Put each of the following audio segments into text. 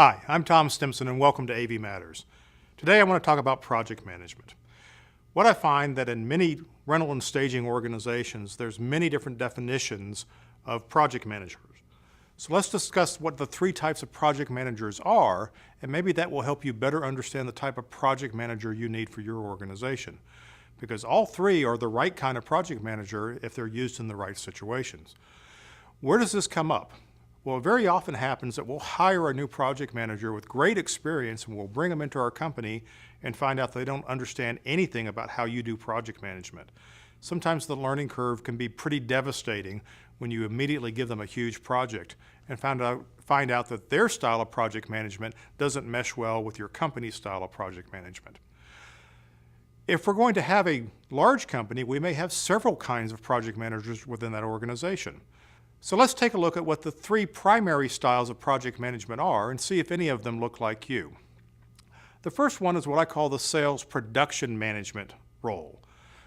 Hi, I'm Tom Stimson and welcome to AV Matters. Today I want to talk about project management. What I find that in many rental and staging organizations, there's many different definitions of project managers. So let's discuss what the three types of project managers are, and maybe that will help you better understand the type of project manager you need for your organization. Because all three are the right kind of project manager if they're used in the right situations. Where does this come up? Well, it very often happens that we'll hire a new project manager with great experience and we'll bring them into our company and find out they don't understand anything about how you do project management. Sometimes the learning curve can be pretty devastating when you immediately give them a huge project and find out that their style of project management doesn't mesh well with your company's style of project management. If we're going to have a large company, we may have several kinds of project managers within that organization. So let's take a look at what the three primary styles of project management are and see if any of them look like you. The first one is what I call the sales production management role.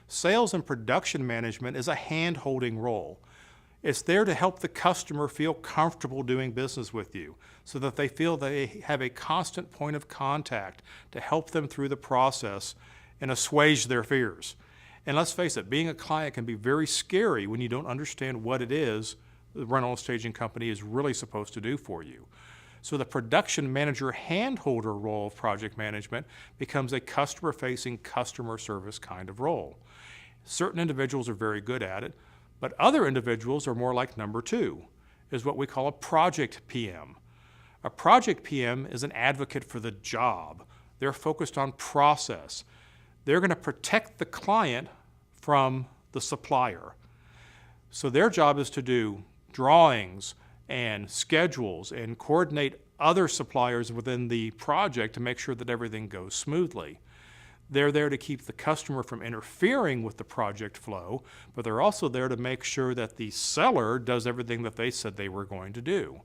Sales and production management is a hand-holding role. It's there to help the customer feel comfortable doing business with you so that they feel they have a constant point of contact to help them through the process and assuage their fears. And let's face it, being a client can be very scary when you don't understand what it is the rental and staging company is really supposed to do for you. So the production manager handholder role of project management becomes a customer-facing customer service kind of role. Certain individuals are very good at it, but other individuals are more like number two, is what we call a project PM. A project PM is an advocate for the job. They're focused on process. They're going to protect the client from the supplier. So their job is to do drawings and schedules and coordinate other suppliers within the project to make sure that everything goes smoothly. They're there to keep the customer from interfering with the project flow, but they're also there to make sure that the seller does everything that they said they were going to do.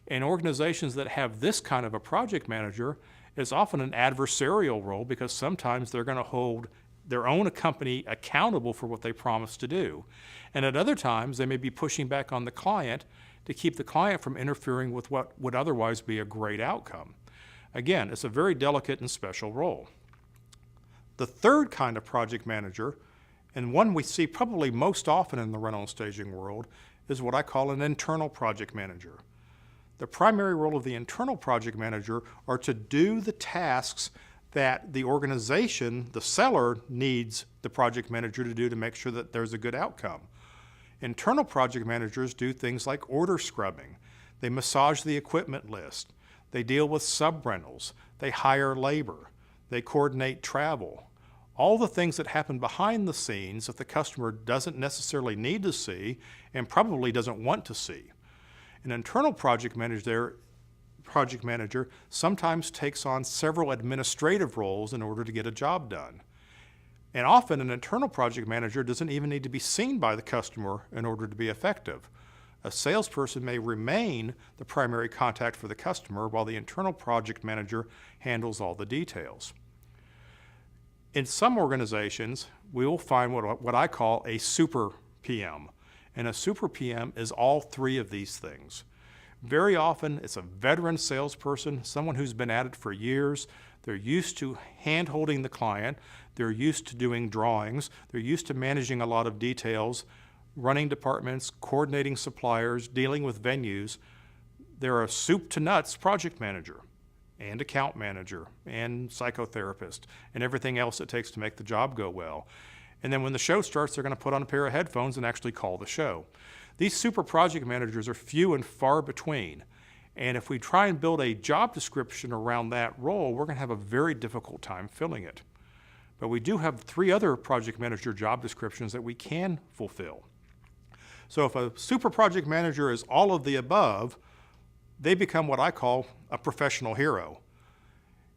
In organizations that have this kind of a project manager, it's often an adversarial role because sometimes they're going to hold their own company accountable for what they promised to do. And at other times, they may be pushing back on the client to keep the client from interfering with what would otherwise be a great outcome. Again, it's a very delicate and special role. The third kind of project manager, and one we see probably most often in the rental and staging world, is what I call an internal project manager. The primary role of the internal project manager are to do the tasks that the organization, the seller, needs the project manager to do to make sure that there's a good outcome. Internal project managers do things like order scrubbing. They massage the equipment list. They deal with sub-rentals. They hire labor. They coordinate travel. All the things that happen behind the scenes that the customer doesn't necessarily need to see and probably doesn't want to see. An internal project manager sometimes takes on several administrative roles in order to get a job done. And often an internal project manager doesn't even need to be seen by the customer in order to be effective. A salesperson may remain the primary contact for the customer while the internal project manager handles all the details. In some organizations, we will find what I call a super PM. And a super PM is all three of these things. Very often, it's a veteran salesperson, someone who's been at it for years. They're used to hand-holding the client. They're used to doing drawings. They're used to managing a lot of details, running departments, coordinating suppliers, dealing with venues. They're a soup-to-nuts project manager and account manager and psychotherapist and everything else it takes to make the job go well. And then when the show starts, they're going to put on a pair of headphones and actually call the show. These super project managers are few and far between. And if we try and build a job description around that role, we're going to have a very difficult time filling it. But we do have three other project manager job descriptions that we can fulfill. So if a super project manager is all of the above, they become what I call a professional hero.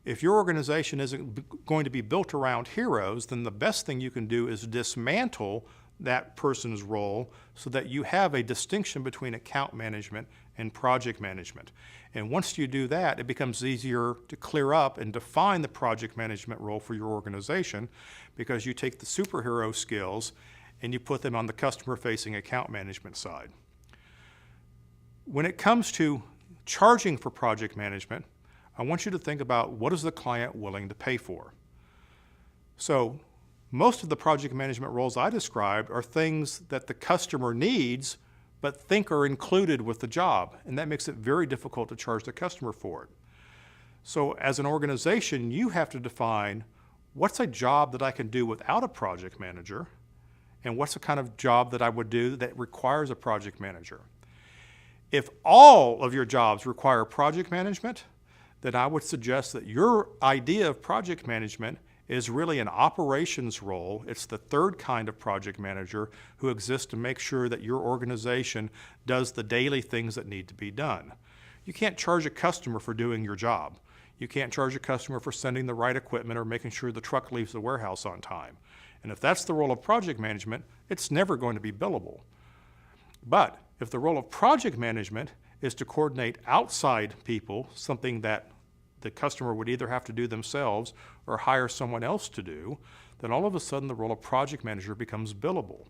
If your organization isn't going to be built around heroes, then the best thing you can do is dismantle that person's role so that you have a distinction between account management and project management. And once you do that, it becomes easier to clear up and define the project management role for your organization because you take the superhero skills and you put them on the customer-facing account management side. When it comes to charging for project management, I want you to think about what is the client willing to pay for. So most of the project management roles I described are things that the customer needs but think are included with the job, and that makes it very difficult to charge the customer for it. So as an organization, you have to define what's a job that I can do without a project manager, and what's the kind of job that I would do that requires a project manager. If all of your jobs require project management, then I would suggest that your idea of project management is really an operations role. It's the third kind of project manager who exists to make sure that your organization does the daily things that need to be done. You can't charge a customer for doing your job. You can't charge a customer for sending the right equipment or making sure the truck leaves the warehouse on time. And if that's the role of project management, it's never going to be billable. But if the role of project management is to coordinate outside people, something that the customer would either have to do themselves or hire someone else to do, then all of a sudden the role of project manager becomes billable.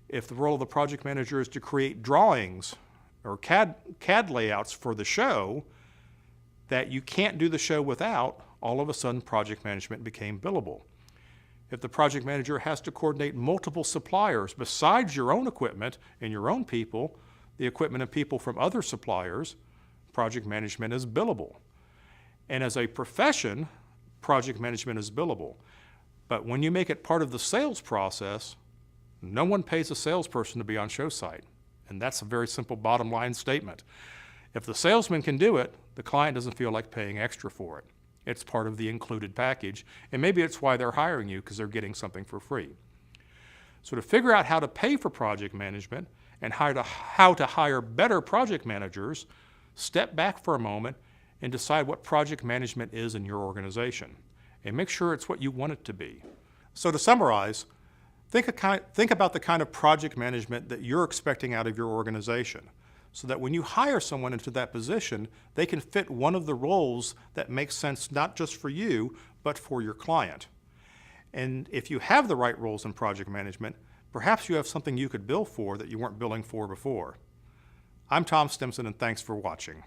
If the role of the project manager is to create drawings or CAD layouts for the show that you can't do the show without, all of a sudden project management became billable. If the project manager has to coordinate multiple suppliers besides your own equipment and your own people, the equipment and people from other suppliers, project management is billable. And as a profession, project management is billable. But when you make it part of the sales process, no one pays a salesperson to be on show site. And that's a very simple bottom line statement. If the salesman can do it, the client doesn't feel like paying extra for it. It's part of the included package, and maybe it's why they're hiring you, because they're getting something for free. So to figure out how to pay for project management and how to hire better project managers, step back for a moment and decide what project management is in your organization, and make sure it's what you want it to be. So to summarize, think about the kind of project management that you're expecting out of your organization, so that when you hire someone into that position, they can fit one of the roles that makes sense not just for you, but for your client. And if you have the right roles in project management, perhaps you have something you could bill for that you weren't billing for before. I'm Tom Stimson, and thanks for watching.